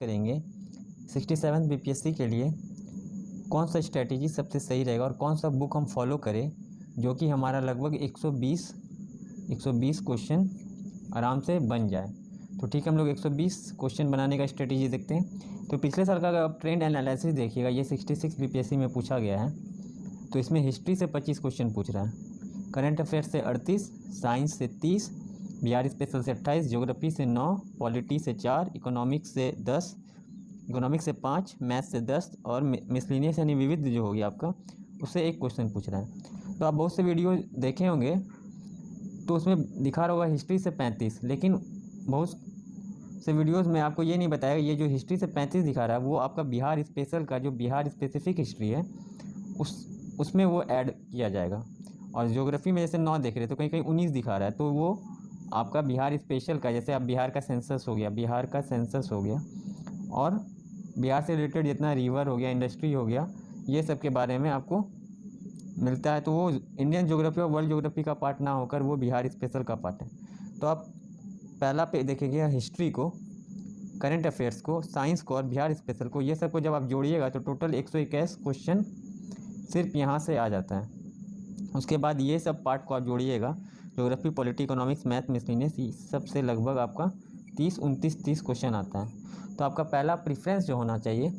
करेंगे 67 बीपीएससी के लिए कौन सा स्ट्रैटेजी सबसे सही रहेगा और कौन सा बुक हम फॉलो करें जो कि हमारा लगभग 120 क्वेश्चन आराम से बन जाए। तो ठीक है, हम लोग 120 क्वेश्चन बनाने का स्ट्रेटेजी देखते हैं। तो पिछले साल का अगर आप ट्रेंड एनालिसिस देखिएगा, ये 66 बीपीएससी में पूछा गया है। तो इसमें हिस्ट्री से 25 क्वेश्चन पूछ रहा है, करंट अफेयर्स से 38, साइंस से 30, बिहार स्पेशल से 28, ज्योग्राफी से 9, पॉलिटी से 4, इकोनॉमिक्स से 10, इकोनॉमिक्स से 5, मैथ से 10 और मिसलिनियस यानी विविध जो हो गया आपका, उससे 1 क्वेश्चन पूछ रहा है। तो आप बहुत से वीडियो देखे होंगे तो उसमें दिखा रहा होगा हिस्ट्री से 35, लेकिन बहुत से वीडियोस में आपको ये नहीं बताया ये जो हिस्ट्री से 35 दिखा रहा है वो आपका बिहार स्पेशल का जो बिहार स्पेसिफिक हिस्ट्री है उसमें वो ऐड किया जाएगा। और ज्योग्राफी में जैसे 9 देख रहे तो कहीं कहीं 19 दिखा रहा है, तो वो आपका बिहार स्पेशल का, जैसे आप बिहार का सेंसस हो गया और बिहार से रिलेटेड जितना रिवर हो गया, इंडस्ट्री हो गया, ये सब के बारे में आपको मिलता है। तो वो इंडियन ज्योग्राफी और वर्ल्ड ज्योग्राफी का पार्ट ना होकर वो बिहार स्पेशल का पार्ट है। तो आप पहला पे देखेंगे हिस्ट्री को, करंट अफेयर्स को, साइंस को और बिहार स्पेशल को, ये सब को जब आप जोड़िएगा तो टोटल 121 क्वेश्चन सिर्फ यहाँ से आ जाता है। उसके बाद ये सब पार्ट को आप जोड़िएगा, geography, polity, economics, math, miscellaneous, सब से लगभग आपका 30 क्वेश्चन आता है। तो आपका पहला प्रेफरेंस जो होना चाहिए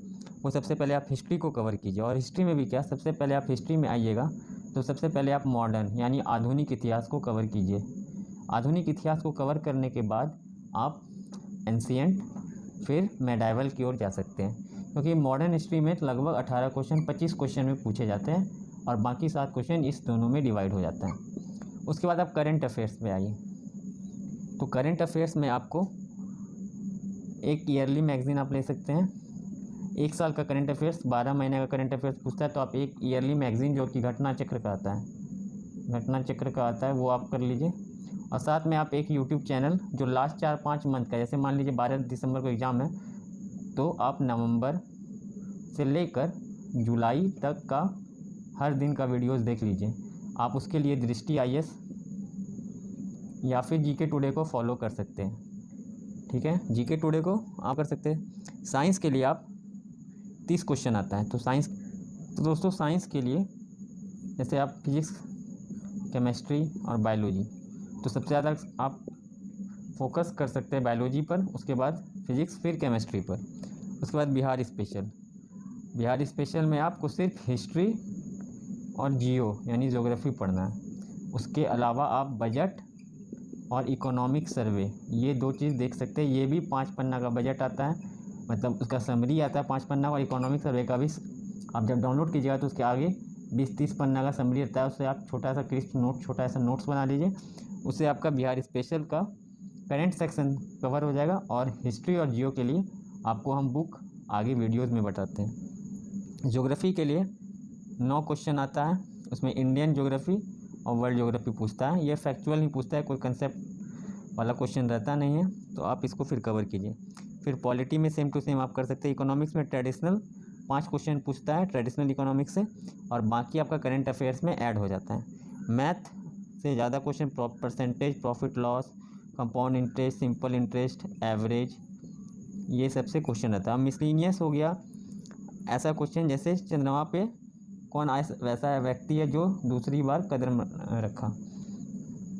वो सबसे पहले आप हिस्ट्री को कवर कीजिए। और हिस्ट्री में भी क्या, सबसे पहले आप हिस्ट्री में आइएगा तो सबसे पहले आप मॉडर्न यानी आधुनिक इतिहास को कवर कीजिए। आधुनिक इतिहास को कवर करने के बाद आप एंशिएंट फिर मेडाइवल की ओर जा सकते हैं, क्योंकि मॉडर्न हिस्ट्री में लगभग 18 क्वेश्चन 25 क्वेश्चन में पूछे जाते हैं और बाकी 7 क्वेश्चन इस दोनों में डिवाइड हो जाता है। उसके बाद आप करंट अफेयर्स में आइए। तो करंट अफेयर्स में आपको एक ईयरली मैगज़ीन आप ले सकते हैं, 1 साल का करंट अफेयर्स, 12 महीने का करंट अफेयर्स पूछता है तो आप एक ईयरली मैगज़ीन जो कि घटना चक्र का आता है वो आप कर लीजिए। और साथ में आप एक यूट्यूब चैनल जो लास्ट 4-5 मंथ का, जैसे मान लीजिए 12 दिसंबर को एग्ज़ाम है तो आप नवंबर से लेकर जुलाई तक का हर दिन का वीडियोस देख लीजिए। आप उसके लिए दृष्टि IAS या फिर जीके टुडे को फॉलो कर सकते हैं। ठीक है, जीके टुडे को आप कर सकते हैं। साइंस के लिए आप 30 क्वेश्चन आता है, तो दोस्तों साइंस के लिए जैसे आप फिजिक्स, केमिस्ट्री और बायोलॉजी, तो सबसे ज़्यादा आप फोकस कर सकते हैं बायोलॉजी पर, उसके बाद फिजिक्स, फिर केमिस्ट्री पर। उसके बाद बिहार स्पेशल में आपको सिर्फ हिस्ट्री और जियो यानी ज्योग्राफी पढ़ना है। उसके अलावा आप बजट और इकोनॉमिक सर्वे, ये 2 चीज़ देख सकते हैं। ये भी 5 पन्ना का बजट आता है, मतलब उसका समरी आता है 5 पन्ना, और इकोनॉमिक सर्वे का भी आप जब डाउनलोड कीजिएगा तो उसके आगे 20-30 पन्ना का समरी आता है। उससे आप छोटा सा क्रिस्प नोट, छोटा ऐसा नोट्स बना लीजिए। उससे आपका बिहार स्पेशल का करंट सेक्शन कवर हो जाएगा। और हिस्ट्री और जियो के लिए आपको हम बुक आगे वीडियोज़ में बताते हैं। ज्योग्राफी के लिए 9 क्वेश्चन आता है, उसमें इंडियन ज्योग्राफी और वर्ल्ड ज्योग्राफी पूछता है। ये फैक्चुअल नहीं पूछता है, कोई कंसेप्ट वाला क्वेश्चन रहता नहीं है, तो आप इसको फिर कवर कीजिए। फिर पॉलिटी में सेम टू सेम आप कर सकते हैं। इकोनॉमिक्स में ट्रेडिशनल 5 क्वेश्चन पूछता है ट्रेडिशनल इकोनॉमिक्स से, और बाकी आपका करंट अफेयर्स में ऐड हो जाता है। मैथ से ज़्यादा question percentage, profit loss, compound interest, simple interest, average, ये सबसे क्वेश्चन रहता है। मिसलिनियस हो गया ऐसा क्वेश्चन जैसे चंद्रमा पे कौन वैसा व्यक्ति है जो दूसरी बार कदम रखा,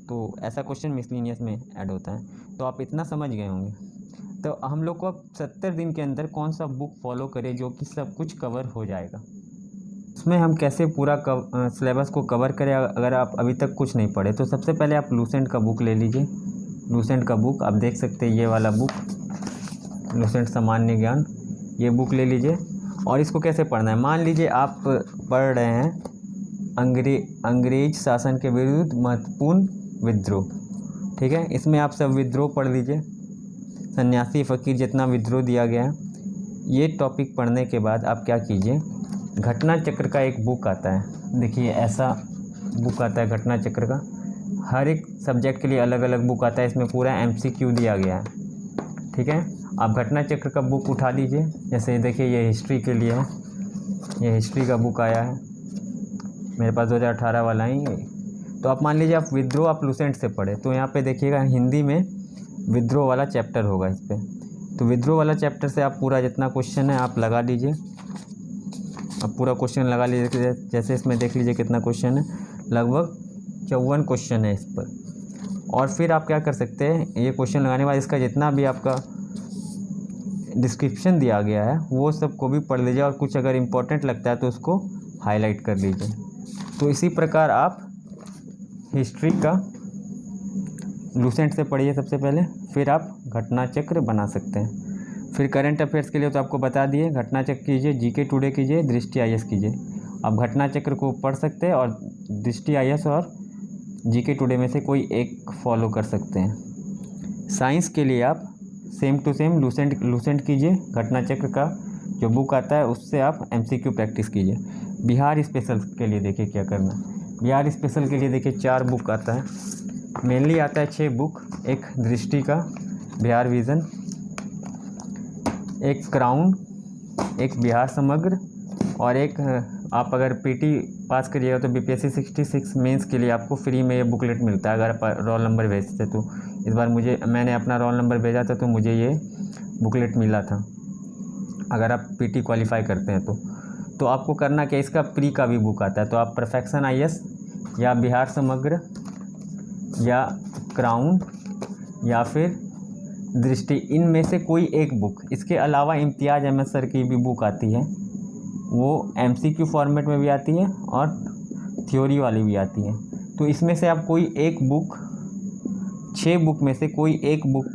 तो ऐसा क्वेश्चन मिसलिनियस में ऐड होता है। तो आप इतना समझ गए होंगे। तो हम लोग को 70 दिन के अंदर कौन सा बुक फॉलो करें जो कि सब कुछ कवर हो जाएगा, उसमें हम कैसे पूरा सिलेबस को कवर करें। अगर आप अभी तक कुछ नहीं पढ़े तो सबसे पहले आप लूसेंट का बुक ले लीजिए। लूसेंट का बुक आप देख सकते हैं, ये वाला बुक लूसेंट सामान्य ज्ञान, ये बुक ले लीजिए। और इसको कैसे पढ़ना है, मान लीजिए आप पढ़ रहे हैं अंग्रेज शासन के विरुद्ध महत्वपूर्ण विद्रोह, ठीक है, इसमें आप सब विद्रोह पढ़ लीजिए, सन्यासी फ़कीर जितना विद्रोह दिया गया है। ये टॉपिक पढ़ने के बाद आप क्या कीजिए, घटना चक्र का एक बुक आता है, देखिए ऐसा बुक आता है घटना चक्र का। हर एक सब्जेक्ट के लिए अलग अलग बुक आता है, इसमें पूरा MCQ दिया गया है। ठीक है, आप घटना चक्र का बुक उठा लीजिए। जैसे देखिए ये हिस्ट्री के लिए है, ये हिस्ट्री का बुक आया है मेरे पास 2018 वाला ही। तो आप मान लीजिए आप विद्रोह आप लूसेंट से पढ़े, तो यहाँ पे देखिएगा हिंदी में विद्रोह वाला चैप्टर होगा इस पर। तो विद्रोह वाला चैप्टर से आप पूरा जितना क्वेश्चन है आप लगा लीजिए। अब पूरा क्वेश्चन लगा लीजिए। जैसे इसमें देख लीजिए कितना क्वेश्चन है, लगभग 54 क्वेश्चन है इस पर। और फिर आप क्या कर सकते हैं, ये क्वेश्चन लगाने के बाद इसका जितना भी आपका डिस्क्रिप्शन दिया गया है वो सब को भी पढ़ लीजिए, और कुछ अगर इम्पोर्टेंट लगता है तो उसको हाईलाइट कर लीजिए। तो इसी प्रकार आप हिस्ट्री का लूसेंट से पढ़िए सबसे पहले, फिर आप घटना चक्र बना सकते हैं। फिर करंट अफेयर्स के लिए तो आपको बता दिए, घटना चक्र कीजिए, जीके टुडे कीजिए, दृष्टि आईएएस कीजिए। आप घटना चक्र को पढ़ सकते हैं और दृष्टि आईएएस और जीके टुडे में से कोई एक फॉलो कर सकते हैं। साइंस के लिए आप सेम टू सेम लूसेंट कीजिए, घटना चक्र का जो बुक आता है उससे आप एमसीक्यू प्रैक्टिस कीजिए। बिहार स्पेशल के लिए देखिए क्या करना है। बिहार स्पेशल के लिए देखिए 4 बुक आता है, मेनली आता है 6 बुक। एक दृष्टि का बिहार विज़न, एक क्राउन, एक बिहार समग्र, और एक आप अगर पीटी पास करिएगा तो बीपीएससी 66 मेंस के लिए आपको फ्री में ये बुकलेट मिलता है अगर आप रोल नंबर भेजते। तो इस बार मैंने अपना रोल नंबर भेजा था तो मुझे ये बुकलेट मिला था, अगर आप पीटी क्वालिफाई करते हैं तो आपको करना क्या, इसका प्री का भी बुक आता है। तो आप परफेक्शन आईएएस या बिहार समग्र या क्राउन या फिर दृष्टि, इनमें से कोई एक बुक, इसके अलावा इम्तियाज़ अहमद सर की भी बुक आती है, वो एमसीक्यू फॉर्मेट में भी आती है और थ्योरी वाली भी आती है। तो इसमें से आप कोई एक बुक, 6 बुक में से कोई एक बुक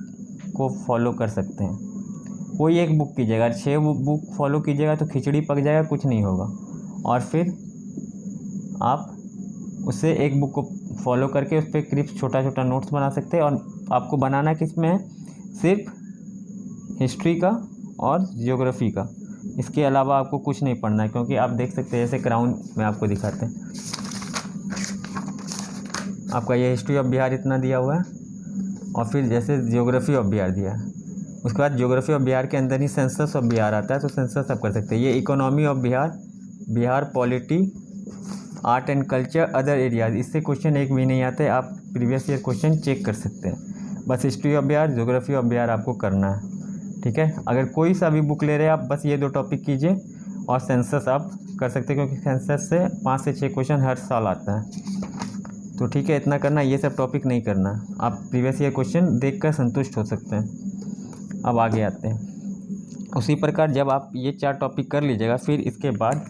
को फॉलो कर सकते हैं। कोई एक बुक कीजिएगा, 6 बुक फॉलो कीजिएगा तो खिचड़ी पक जाएगा, कुछ नहीं होगा। और फिर आप उससे एक बुक को फॉलो करके उस पर क्रिप्स छोटा छोटा नोट्स बना सकते हैं। और आपको बनाना किस में है, सिर्फ हिस्ट्री का और जियोग्राफी का, इसके अलावा आपको कुछ नहीं पढ़ना है। क्योंकि आप देख सकते हैं जैसे क्राउन में आपको दिखाते हैं, आपका ये हिस्ट्री ऑफ बिहार इतना दिया हुआ है, और फिर जैसे जियोग्राफी ऑफ बिहार दिया है, उसके बाद जियोग्राफी ऑफ बिहार के अंदर ही सेंसस ऑफ बिहार आता है, तो सेंसस आप कर सकते हैं। ये economy of Bihar, Bihar polity, art and culture, other areas, इससे क्वेश्चन एक भी नहीं आते, आप प्रीवियस ईयर क्वेश्चन चेक कर सकते हैं। बस history of Bihar, geography of Bihar आपको करना है, ठीक है। अगर कोई सा भी बुक ले रहे हैं आप, बस ये 2 टॉपिक कीजिए, और सेंसस आप कर सकते हैं क्योंकि सेंसस से 5 से 6 क्वेश्चन हर साल आता है। तो ठीक है, इतना करना, ये सब टॉपिक नहीं करना। आप प्रीवियस ईयर क्वेश्चन देखकर संतुष्ट हो सकते हैं। अब आगे आते हैं। उसी प्रकार जब आप ये 4 टॉपिक कर लीजिएगा, फिर इसके बाद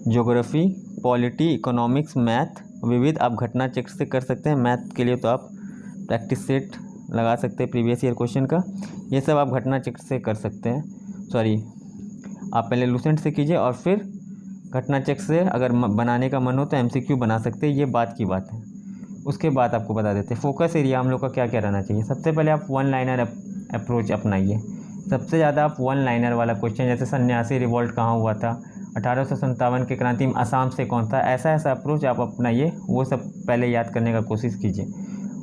ज्योग्राफी, पॉलिटी, इकोनॉमिक्स, मैथ, विविध आप घटना चक्र से कर सकते हैं। मैथ के लिए तो आप प्रैक्टिस सेट लगा सकते हैं प्रीवियस ईयर क्वेश्चन का, ये सब आप घटना चक्र से कर सकते हैं। सॉरी, आप पहले लूसेंट से कीजिए और फिर घटना चक्र से अगर बनाने का मन हो तो एमसीक्यू बना सकते हैं, ये बात की बात है। उसके बाद आपको बता देते हैं फोकस एरिया हम लोग का क्या क्या रहना चाहिए। सबसे पहले आप 1 लाइनर अप्रोच अपनाइए। सबसे ज़्यादा आप 1 लाइनर वाला क्वेश्चन, जैसे सन्यासी रिवॉल्ट कहाँ हुआ था, 1857 के क्रांति में असम से कौन था, ऐसा अप्रोच आप अपनाइए, वो सब पहले याद करने का कोशिश कीजिए।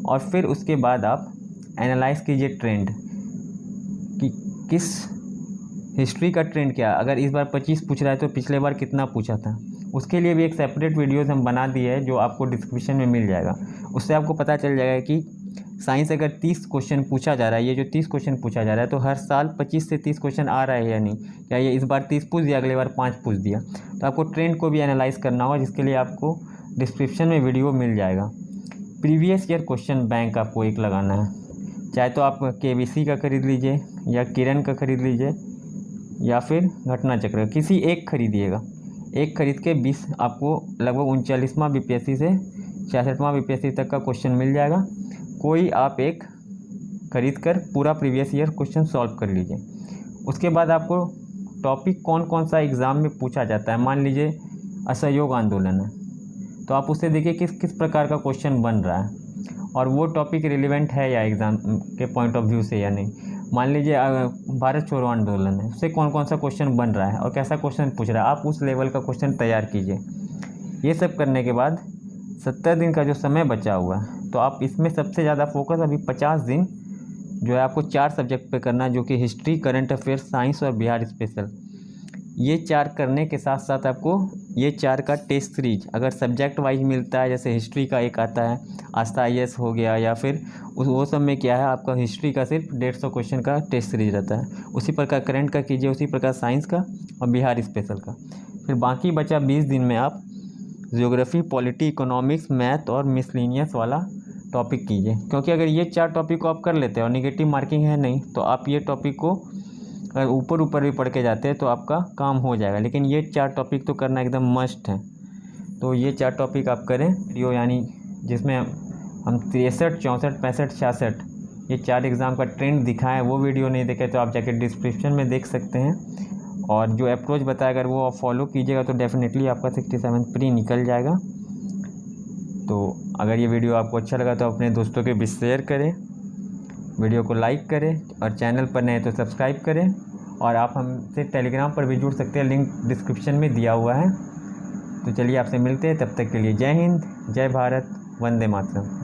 और फिर उसके बाद आप एनालाइज कीजिए ट्रेंड, कि किस हिस्ट्री का ट्रेंड क्या, अगर इस बार 25 पूछ रहा है तो पिछले बार कितना पूछा था। उसके लिए भी एक सेपरेट वीडियोस हम बना दिए है जो आपको डिस्क्रिप्शन में मिल जाएगा। उससे आपको पता चल जाएगा कि साइंस अगर 30 क्वेश्चन पूछा जा रहा है, ये जो 30 क्वेश्चन पूछा जा रहा है, तो हर साल 25 से 30 क्वेश्चन आ रहा है या नहीं, क्या ये इस बार 30 पूछ दिया, अगले बार 5 पूछ दिया। तो आपको ट्रेंड को भी एनालाइज करना होगा, जिसके लिए आपको डिस्क्रिप्शन में वीडियो मिल जाएगा। प्रीवियस ईयर क्वेश्चन बैंक आपको एक लगाना है, चाहे तो आप केबीसी का खरीद लीजिए या किरण का खरीद लीजिए या फिर घटना चक्र, किसी एक खरीदिएगा। एक खरीद के 20 आपको लगभग 39वां बीपीएससी से 66वां बीपीएससी तक का क्वेश्चन मिल जाएगा। कोई आप एक खरीद कर पूरा प्रीवियस ईयर क्वेश्चन सॉल्व कर लीजिए। उसके बाद आपको टॉपिक कौन कौन सा एग्ज़ाम में पूछा जाता है, मान लीजिए असहयोग आंदोलन है, तो आप उससे देखिए किस किस प्रकार का क्वेश्चन बन रहा है और वो टॉपिक रिलेवेंट है या एग्ज़ाम के पॉइंट ऑफ व्यू से या नहीं। मान लीजिए भारत छोड़ो आंदोलन है, उससे कौन कौन सा क्वेश्चन बन रहा है और कैसा क्वेश्चन पूछ रहा है, आप उस लेवल का क्वेश्चन तैयार कीजिए। ये सब करने के बाद 70 दिन का जो समय बचा हुआ है, तो आप इसमें सबसे ज़्यादा फोकस अभी 50 दिन जो है आपको 4 सब्जेक्ट पे करना है, जो कि हिस्ट्री, करंट अफेयर्स, साइंस और बिहार स्पेशल। ये 4 करने के साथ साथ आपको ये 4 का टेस्ट सीरीज अगर सब्जेक्ट वाइज मिलता है, जैसे हिस्ट्री का एक आता है आस्था IAS हो गया, या फिर वो सब में क्या है आपका हिस्ट्री का सिर्फ 150 क्वेश्चन का टेस्ट सीरीज रहता है। उसी प्रकार करंट का कीजिए, उसी प्रकार साइंस का और बिहार स्पेशल का। फिर बाकी बचा 20 दिन में आप ज्योग्राफी, पॉलिटी, इकोनॉमिक्स, मैथ और मिसलिनियस वाला टॉपिक कीजिए, क्योंकि अगर ये 4 टॉपिक को आप कर लेते हैं और निगेटिव मार्किंग है नहीं, तो आप ये टॉपिक को अगर ऊपर भी पढ़ के जाते हैं तो आपका काम हो जाएगा। लेकिन ये 4 टॉपिक तो करना एकदम मस्ट है। तो ये 4 टॉपिक आप करें वीडियो, यानी जिसमें हम 63, 64, 65, 66 ये 4 एग्ज़ाम का ट्रेंड दिखाएं, वो वीडियो नहीं देखे तो आप जाके डिस्क्रिप्शन में देख सकते हैं। और जो अप्रोच बताया अगर वो आप फॉलो कीजिएगा तो डेफिनेटली आपका 67 प्री निकल जाएगा। तो अगर ये वीडियो आपको अच्छा लगा तो अपने दोस्तों के बीच शेयर करें, वीडियो को लाइक करें और चैनल पर नए तो सब्सक्राइब करें। और आप हमसे टेलीग्राम पर भी जुड़ सकते हैं, लिंक डिस्क्रिप्शन में दिया हुआ है। तो चलिए आपसे मिलते हैं, तब तक के लिए जय हिंद, जय भारत, वंदे मातरम।